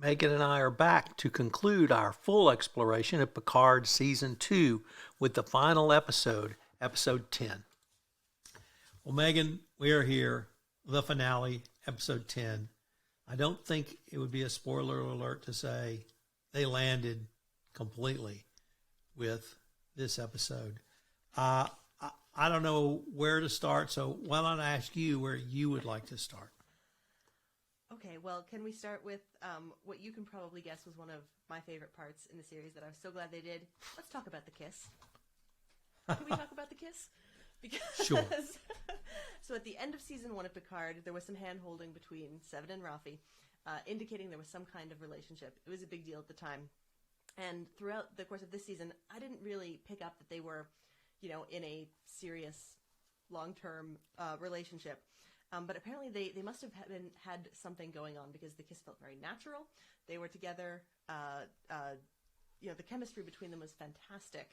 Megan and I are back to conclude our full exploration of Picard Season 2 with the final episode, Episode 10. Well, Megan, we are here, the finale, Episode 10. I don't think it would be a spoiler alert to say they landed completely with this episode. I don't know where to start, so why don't I ask you where you would like to start? Okay, well, can we start with what you can probably guess was one of my favorite parts in the series that I was so glad they did? Let's talk about the kiss. Can we talk about the kiss? Because Sure. So at the end of season 1 of Picard, there was some hand-holding between Seven and Raffi, indicating there was some kind of relationship. It was a big deal at the time. And throughout the course of this season, I didn't really pick up that they were, in a serious, long-term relationship. But apparently they must have had something going on because the kiss felt very natural. They were together. The chemistry between them was fantastic.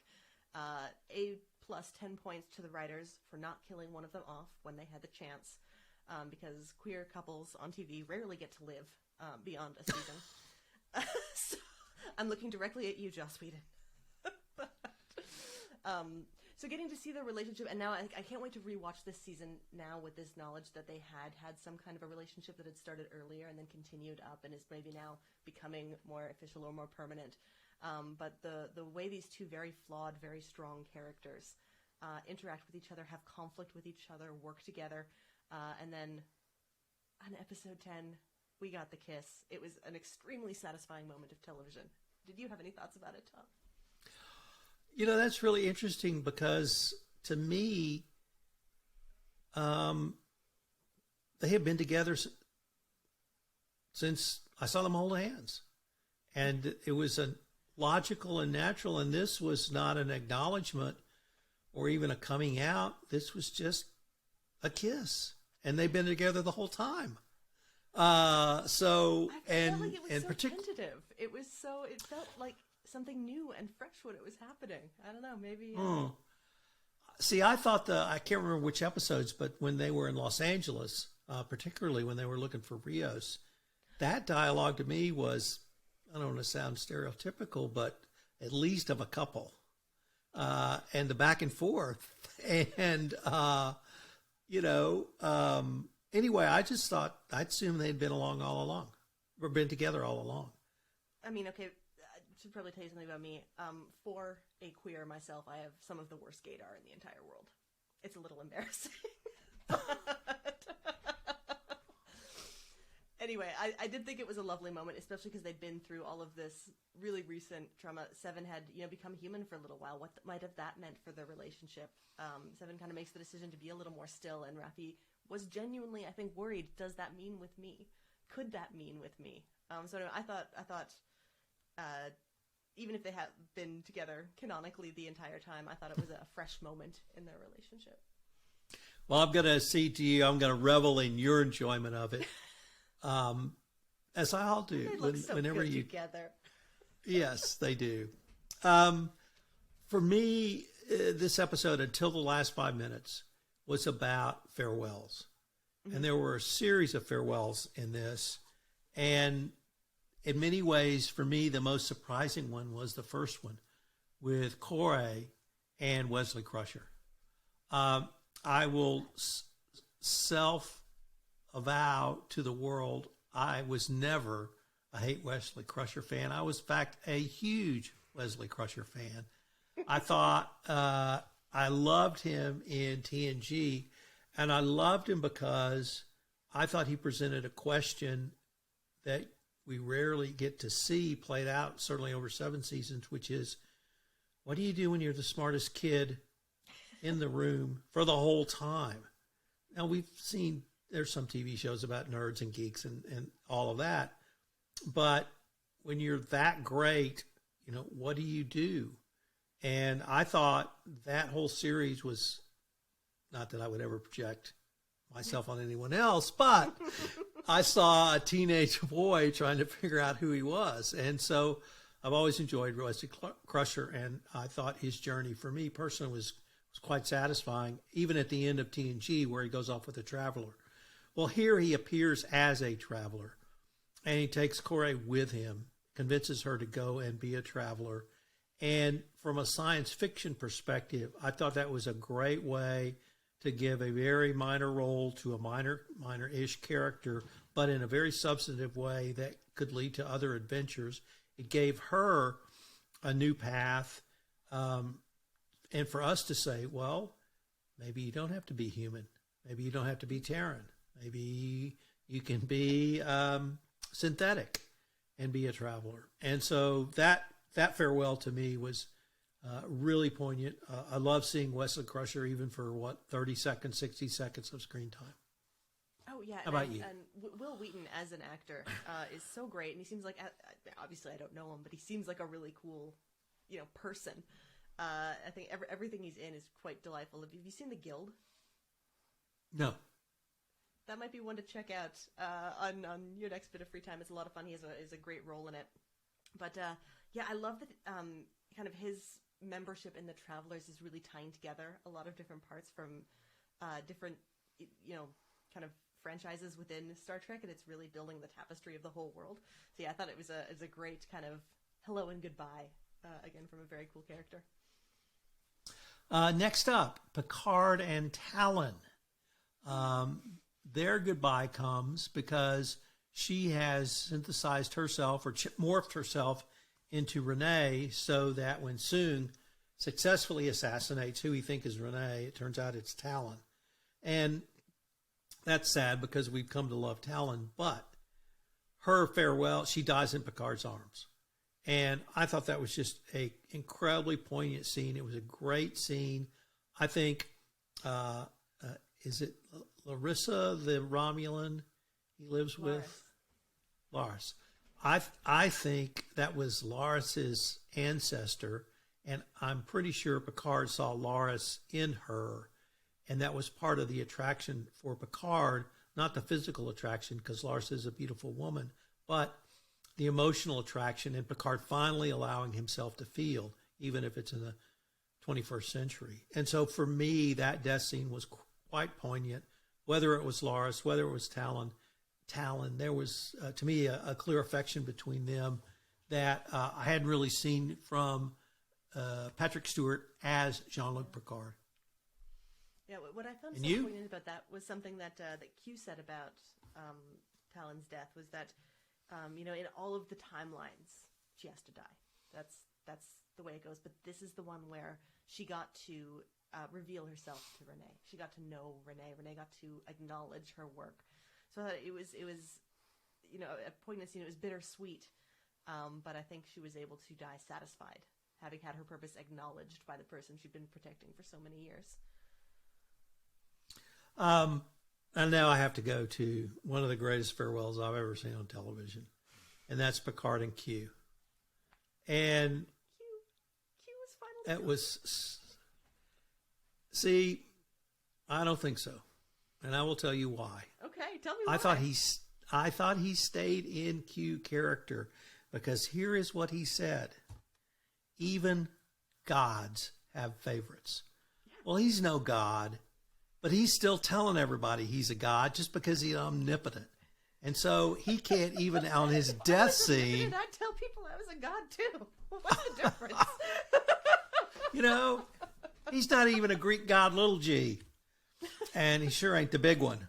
A plus 10 points to the writers for not killing one of them off when they had the chance, because queer couples on TV rarely get to live beyond a season. So I'm looking directly at you, Joss Whedon. So getting to see their relationship, and now I can't wait to rewatch this season now with this knowledge that they had some kind of a relationship that had started earlier and then continued up and is maybe now becoming more official or more permanent. But the way these two very flawed, very strong characters interact with each other, have conflict with each other, work together, and then on episode 10, we got the kiss. It was an extremely satisfying moment of television. Did you have any thoughts about it, Tom? That's really interesting because to me, they have been together since I saw them hold hands. And it was a logical and natural, and this was not an acknowledgement or even a coming out. This was just a kiss. And they've been together the whole time. I felt like it was so tentative. It felt like something new and fresh when it was happening. I don't know, maybe. See, I thought I can't remember which episodes, but when they were in Los Angeles, particularly when they were looking for Rios, that dialogue to me was, I don't want to sound stereotypical, but at least of a couple. And the back and forth. And, anyway, I just thought, I'd assume they'd been along all along, or been together all along. I mean, okay, I should probably tell you something about me. For a queer myself, I have some of the worst gaydar in the entire world. It's a little embarrassing. Anyway, I did think it was a lovely moment, especially because they'd been through all of this really recent trauma. Seven had, become human for a little while. What might have that meant for their relationship? Seven kind of makes the decision to be a little more still, and Raffi was genuinely, I think, worried. Does that mean with me? Could that mean with me? So I thought, even if they had been together canonically the entire time, I thought it was a fresh moment in their relationship. Well, I'm going to cede to you. I'm going to revel in your enjoyment of it. As I'll do. They look so whenever good you together. Yes, they do. For me, this episode, until the last 5 minutes, was about farewells. Mm-hmm. And there were a series of farewells in this. And in many ways, for me, the most surprising one was the first one with Corey and Wesley Crusher. I will self-avow to the world, I was never a hate Wesley Crusher fan. I was, in fact, a huge Wesley Crusher fan. I thought I loved him in TNG, and I loved him because I thought he presented a question that we rarely get to see played out, certainly over 7 seasons, which is, what do you do when you're the smartest kid in the room for the whole time? Now, we've seen, there's some TV shows about nerds and geeks and all of that, but when you're that great, what do you do? And I thought that whole series was, not that I would ever project myself on anyone else, but I saw a teenage boy trying to figure out who he was. And so I've always enjoyed Wesley Crusher, and I thought his journey for me personally was quite satisfying, even at the end of TNG where he goes off with a traveler. Well, here he appears as a traveler. and he takes Corey with him, convinces her to go and be a traveler. And from a science fiction perspective, I thought that was a great way to give a very minor role to a minor-ish character, but in a very substantive way that could lead to other adventures. It gave her a new path, and for us to say, well, maybe you don't have to be human. Maybe you don't have to be Terran. Maybe you can be synthetic and be a traveler. And so that farewell to me was really poignant. I love seeing Wesley Crusher even for, 30 seconds, 60 seconds of screen time. Oh, yeah. How about you? And Will Wheaton as an actor is so great. And he seems like, obviously I don't know him, but he seems like a really cool, person. I think everything he's in is quite delightful. Have you seen The Guild? No. That might be one to check out on your next bit of free time. It's a lot of fun. He has a great role in it. But, yeah, I love that kind of his membership in the Travelers is really tying together a lot of different parts from different, kind of franchises within Star Trek, and it's really building the tapestry of the whole world. So, yeah, I thought it was a great kind of hello and goodbye, again, from a very cool character. Next up, Picard and Talon. Their goodbye comes because she has synthesized herself or morphed herself into Renee so that when Soong successfully assassinates who he thinks is Renee, it turns out it's Talon. And that's sad because we've come to love Talon, but her farewell, she dies in Picard's arms. And I thought that was just a incredibly poignant scene. It was a great scene. I think, is it Larissa, the Romulan he lives with? Lars. I think that was Laris's ancestor, and I'm pretty sure Picard saw Laris in her, and that was part of the attraction for Picard, not the physical attraction, because Laris is a beautiful woman, but the emotional attraction, and Picard finally allowing himself to feel, even if it's in the 21st century. And so for me, that death scene was quite poignant, whether it was Laris, whether it was Talon, there was, to me, a clear affection between them that I hadn't really seen from Patrick Stewart as Jean-Luc Picard. Yeah, what I found so poignant about that was something that Q said about Talon's death was that, in all of the timelines, she has to die. That's the way it goes. But this is the one where she got to reveal herself to Renee. She got to know Renee. Renee got to acknowledge her work. So it was a poignant scene. It was bittersweet, but I think she was able to die satisfied, having had her purpose acknowledged by the person she'd been protecting for so many years. And now I have to go to one of the greatest farewells I've ever seen on television, and that's Picard and Q. And Q was final. It was. See, I don't think so, and I will tell you why. Okay, tell me why. I thought he stayed in Q character because here is what he said: even gods have favorites. Yeah. Well, he's no god. But he's still telling everybody he's a god just because he's omnipotent. And so he can't even on his death scene. I tell people I was a god too. What's the difference? He's not even a Greek god, little g. And he sure ain't the big one.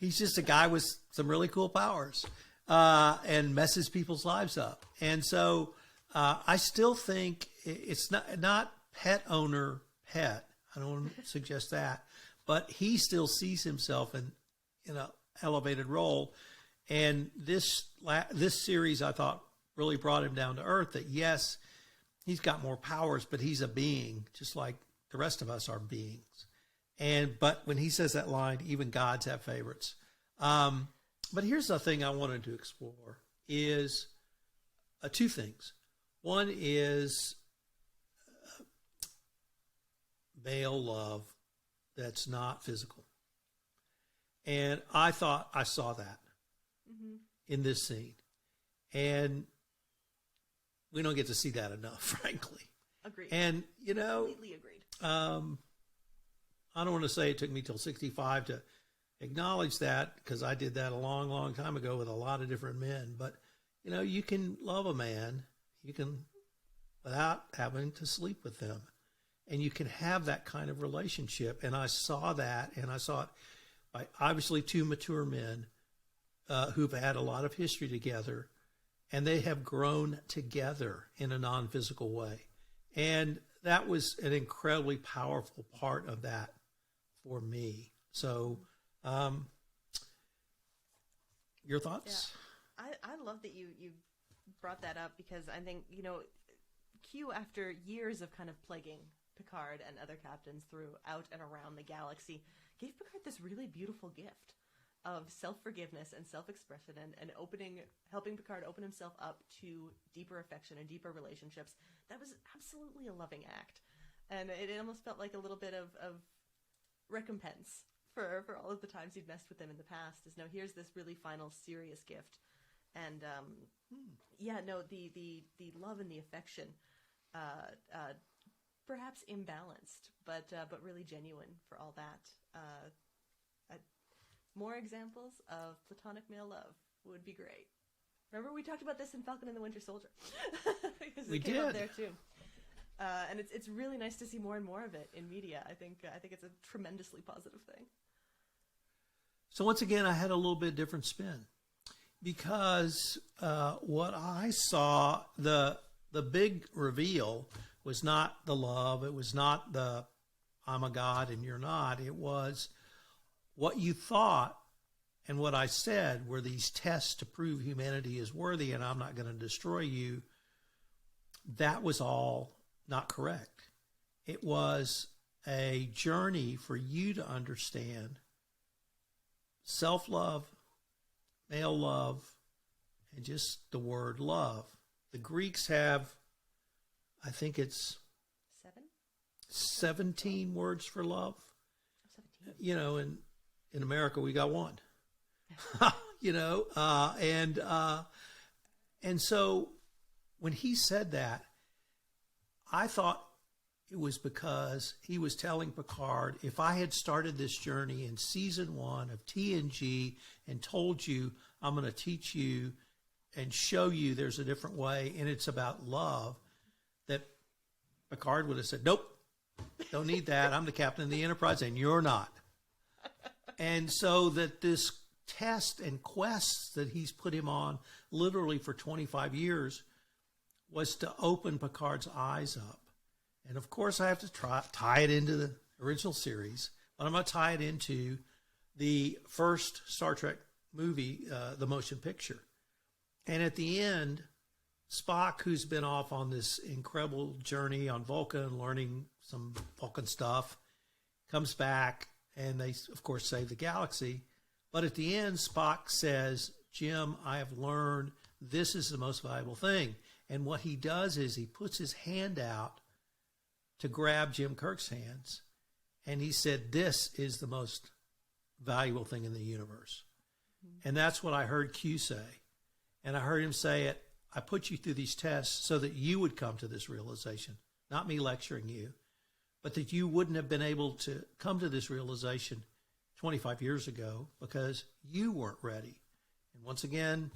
He's just a guy with some really cool powers and messes people's lives up. And so I still think it's not pet owner pet. I don't want to suggest that, but he still sees himself in an elevated role. And this series, I thought, really brought him down to earth that, yes, he's got more powers, but he's a being, just like the rest of us are beings. But when he says that line, even gods have favorites. But here's the thing I wanted to explore is two things. One is male love that's not physical. And I thought I saw that in this scene. And we don't get to see that enough, frankly. Agreed. And, completely agreed. I don't want to say it took me till 65 to acknowledge that because I did that a long, long time ago with a lot of different men. But, you can love a man, without having to sleep with them. And you can have that kind of relationship. And I saw that, and I saw it by obviously two mature men who've had a lot of history together, and they have grown together in a non-physical way. And that was an incredibly powerful part of that for me. So, your thoughts? Yeah. I love that you brought that up, because I think, Q, after years of kind of plaguing Picard and other captains throughout and around the galaxy, gave Picard this really beautiful gift of self-forgiveness and self-expression and helping Picard open himself up to deeper affection and deeper relationships. That was absolutely a loving act. And it almost felt like a little bit of recompense for all of the times he'd messed with them in the past. Is, here's this really final serious gift. And the love and the affection, perhaps imbalanced, but really genuine for all that. More examples of platonic male love would be great. Remember, we talked about this in Falcon and the Winter Soldier. We came did up there too. And it's really nice to see more and more of it in media. I think it's a tremendously positive thing. So once again, I had a little bit different spin, because what I saw, the big reveal was not the love. It was not the I'm a god and you're not. It was what you thought and what I said were these tests to prove humanity is worthy and I'm not going to destroy you. That was all not correct. It was a journey for you to understand self-love, male love, and just the word love. The Greeks have, I think it's 17 words for love. 17. In America, we got one. And so when he said that, I thought it was because he was telling Picard, if I had started this journey in season 1 of TNG and told you I'm going to teach you and show you there's a different way and it's about love, that Picard would have said, nope, don't need that. I'm the captain of the Enterprise and you're not. And so that this test and quest that he's put him on literally for 25 years was to open Picard's eyes up. And of course I have to tie it into the original series, but I'm going to tie it into the first Star Trek movie, the motion picture. And at the end, Spock, who's been off on this incredible journey on Vulcan, learning some Vulcan stuff, comes back, and they, of course, save the galaxy. But at the end, Spock says, Jim, I have learned this is the most valuable thing. And what he does is he puts his hand out to grab Jim Kirk's hands. And he said, this is the most valuable thing in the universe. Mm-hmm. And that's what I heard Q say. And I heard him say it, I put you through these tests so that you would come to this realization, not me lecturing you, but that you wouldn't have been able to come to this realization 25 years ago because you weren't ready. And once again,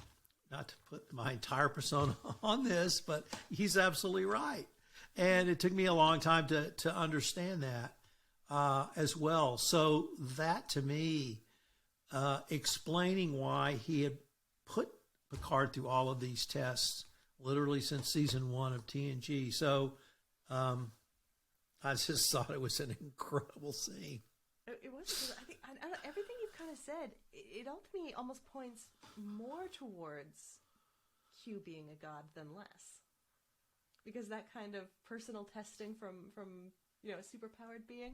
not to put my entire persona on this, but he's absolutely right. And it took me a long time to understand that as well. So that, to me, explaining why he had put Picard through all of these tests, literally since season 1 of TNG. So I just thought it was an incredible scene. It was. I think everything you've kind of said, it ultimately almost points more towards Q being a god than less, because that kind of personal testing from a superpowered being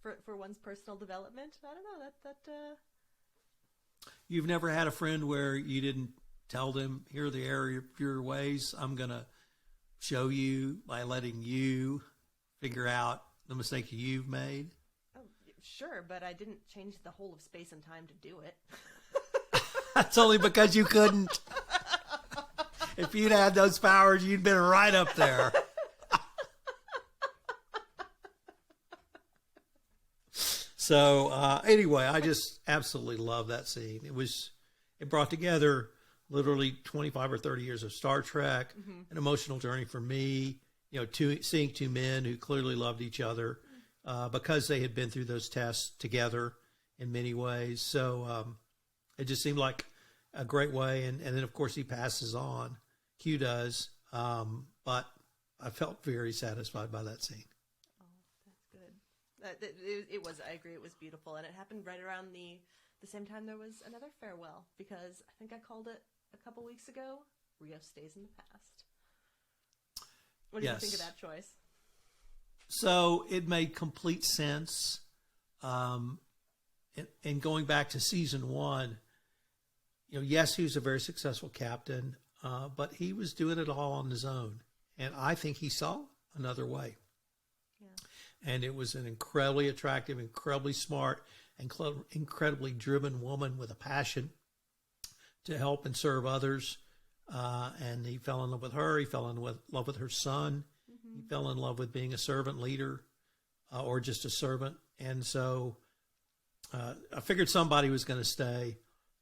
for one's personal development. I don't know that. You've never had a friend where you didn't tell them, here are the area of your ways. I'm going to show you by letting you figure out the mistake you've made. Oh, sure, but I didn't change the whole of space and time to do it. That's only because you couldn't. If you'd had those powers, you'd been right up there. So anyway, I just absolutely love that scene. It brought together literally 25 or 30 years of Star Trek, an emotional journey for me. Seeing two men who clearly loved each other because they had been through those tests together in many ways. So it just seemed like a great way. And then, of course, he passes on. Q does. But I felt very satisfied by that scene. Oh, that's good. It was, I agree, it was beautiful. And it happened right around the same time there was another farewell, because I think I called it a couple weeks ago, Rio Stays in the Past. What did you think of that choice? So it made complete sense. And going back to season 1, yes, he was a very successful captain, but he was doing it all on his own. And I think he saw another way. Yeah. And it was an incredibly attractive, incredibly smart, and incredibly driven woman with a passion to help and serve others. And he fell in love with her. He fell in love with her son. He fell in love with being a servant leader or just a servant. And so I figured somebody was going to stay.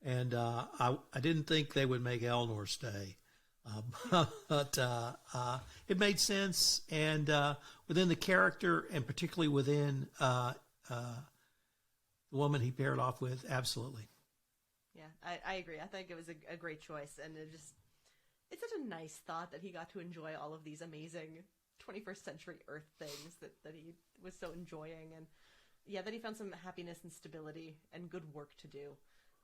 And I didn't think they would make Eleanor stay. But it made sense. And within the character, and particularly within the woman he paired off with, absolutely. Yeah, I agree. I think it was a great choice. And it's such a nice thought that he got to enjoy all of these amazing 21st century Earth things that he was so enjoying. And yeah, that he found some happiness and stability and good work to do.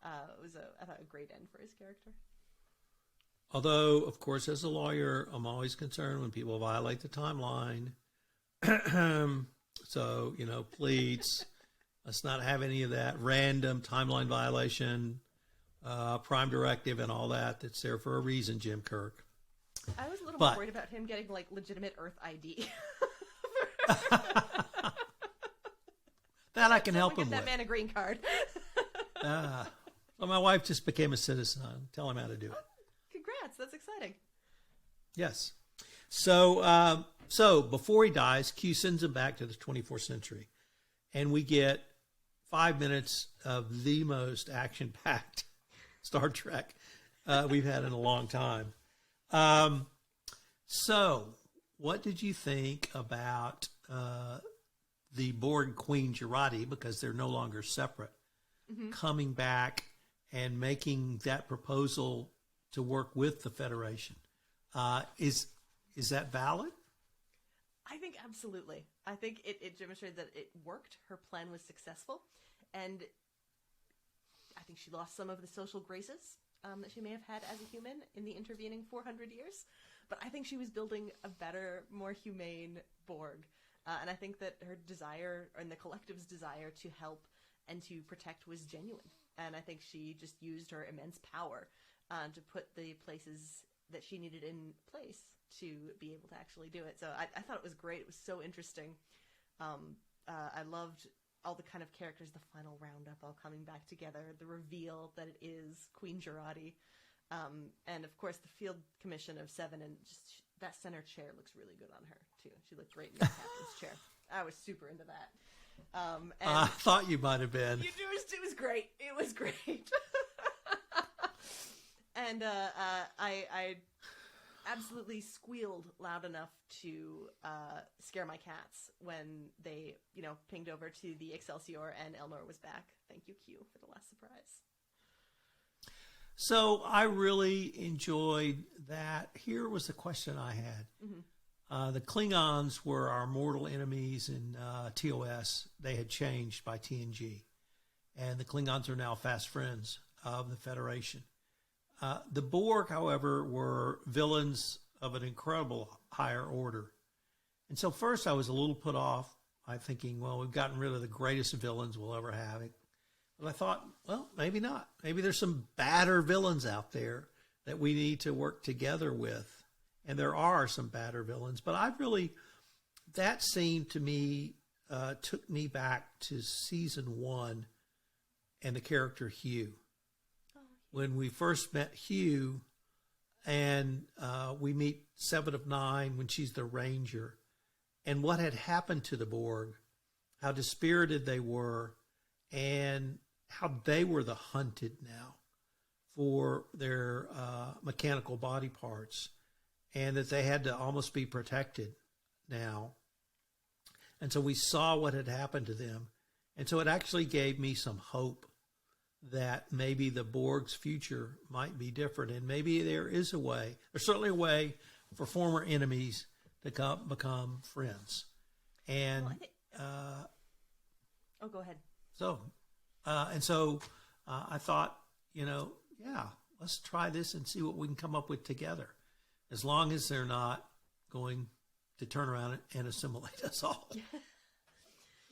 It was, I thought, a great end for his character. Although, of course, as a lawyer, I'm always concerned when people violate the timeline. So, please, let's not have any of that random timeline violation, prime directive and all that. That's there for a reason, Jim Kirk. I was a little worried about him getting, legitimate Earth ID. That I can help him with. Get that man a green card. Well, my wife just became a citizen. Tell him how to do it. Congrats. That's exciting. Yes. So before he dies, Q sends him back to the 24th century. And we get 5 minutes of the most action-packed Star Trek we've had in a long time. So what did you think about the Borg Queen Jurati, because they're no longer separate, coming back and making that proposal to work with the Federation? Is that valid? I think absolutely. I think it demonstrated that it worked. Her plan was successful. And I think she lost some of the social graces that she may have had as a human in the intervening 400 years. But I think she was building a better, more humane Borg. And I think that her desire, and the collective's desire to help and to protect, was genuine. And I think she just used her immense power to put the places that she needed in place to be able to actually do it. So I thought it was great. It was so interesting. I loved all the kind of characters, the final roundup all coming back together, the reveal that it is Queen Jurati, and of course the field commission of Seven, and just that center chair looks really good on her too. She looked great in the captain's chair. I was super into that. And I thought you might have been. It was great. It was great. And I absolutely squealed loud enough to scare my cats when they, pinged over to the Excelsior and Elnor was back. Thank you, Q, for the last surprise. So I really enjoyed that. Here was the question I had. The Klingons were our mortal enemies in TOS. They had changed by TNG. And the Klingons are now fast friends of the Federation. The Borg, however, were villains of an incredible higher order. And so first I was a little put off. I'm thinking, well, we've gotten rid of the greatest villains we'll ever have. But I thought, well, maybe not. Maybe there's some badder villains out there that we need to work together with. And there are some badder villains. But that scene to me took me back to season 1 and the character Hugh. When we first met Hugh, and we meet Seven of Nine when she's the Ranger, and what had happened to the Borg, how dispirited they were, and how they were the hunted now for their mechanical body parts, and that they had to almost be protected now. And so we saw what had happened to them. And so it actually gave me some hope that maybe the Borg's future might be different. And maybe there is a way, there's certainly a way for former enemies to become friends. And, go ahead. So I thought, let's try this and see what we can come up with together, as long as they're not going to turn around and assimilate us all.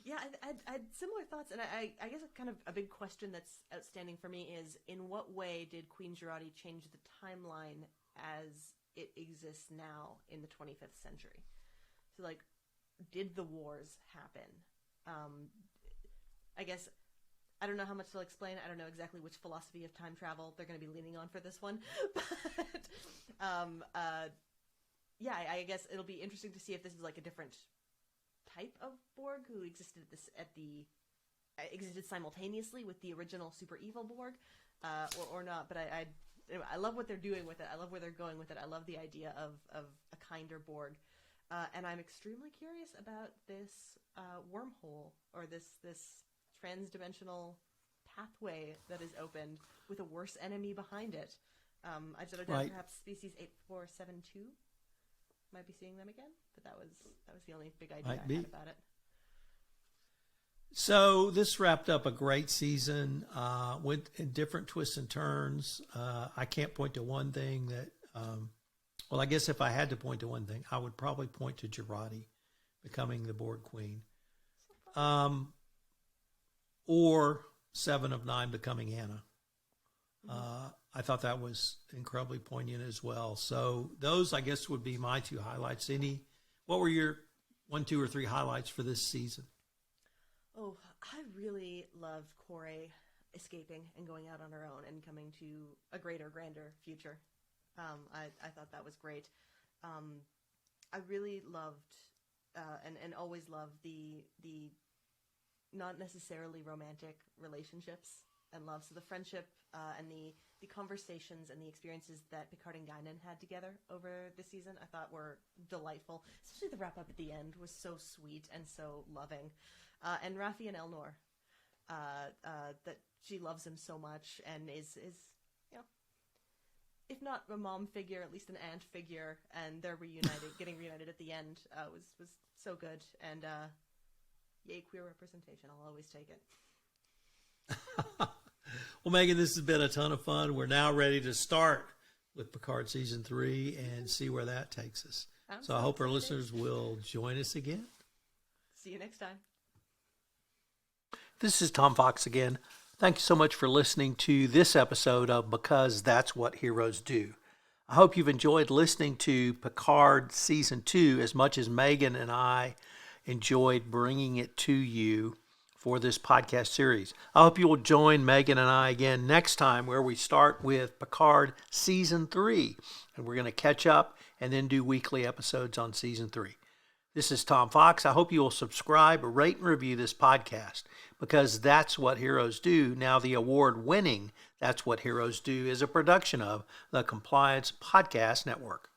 Yeah, I had similar thoughts, and I guess kind of a big question that's outstanding for me is, in what way did Queen Jurati change the timeline as it exists now in the 25th century? So, like, did the wars happen? I guess I don't know how much they'll explain. I don't know exactly which philosophy of time travel they're going to be leaning on for this one. But, I guess it'll be interesting to see if this is like a different type of Borg who existed existed simultaneously with the original super evil Borg, or not. But I love what they're doing with it. I love where they're going with it. I love the idea of a kinder Borg, and I'm extremely curious about this wormhole, or this trans-dimensional pathway that is opened with a worse enemy behind it. I jotted down perhaps species 8472. Might be seeing them again, but that was the only big idea I had about it. So this wrapped up a great season, went in different twists and turns. I can't point to one thing that, I guess if I had to point to one thing, I would probably point to Jurati becoming the Borg Queen. Or 7 of 9 becoming Anna. I thought that was incredibly poignant as well. So those, I guess, would be my 2 highlights. What were your 1, 2, or 3 highlights for this season? Oh, I really loved Corey escaping and going out on her own and coming to a greater, grander future. I thought that was great. I really loved and always loved the not necessarily romantic relationships and love. So the friendship and the conversations and the experiences that Picard and Guinan had together over the season, I thought were delightful. Especially the wrap up at the end was so sweet and so loving. And Raffi and Elnor, that she loves him so much and is if not a mom figure, at least an aunt figure, and they're getting reunited at the end, was so good. And yay, queer representation. I'll always take it. Well, Megan, this has been a ton of fun. We're now ready to start with Picard Season 3 and see where that takes us. So I hope our listeners will join us again. See you next time. This is Tom Fox again. Thank you so much for listening to this episode of Because That's What Heroes Do. I hope you've enjoyed listening to Picard Season 2 as much as Megan and I enjoyed bringing it to you for this podcast series. I hope you will join Megan and I again next time, where we start with Picard Season 3. And we're going to catch up and then do weekly episodes on Season 3. This is Tom Fox. I hope you will subscribe, rate, and review this podcast, because That's What Heroes Do. Now, the award-winning That's What Heroes Do is a production of the Compliance Podcast Network.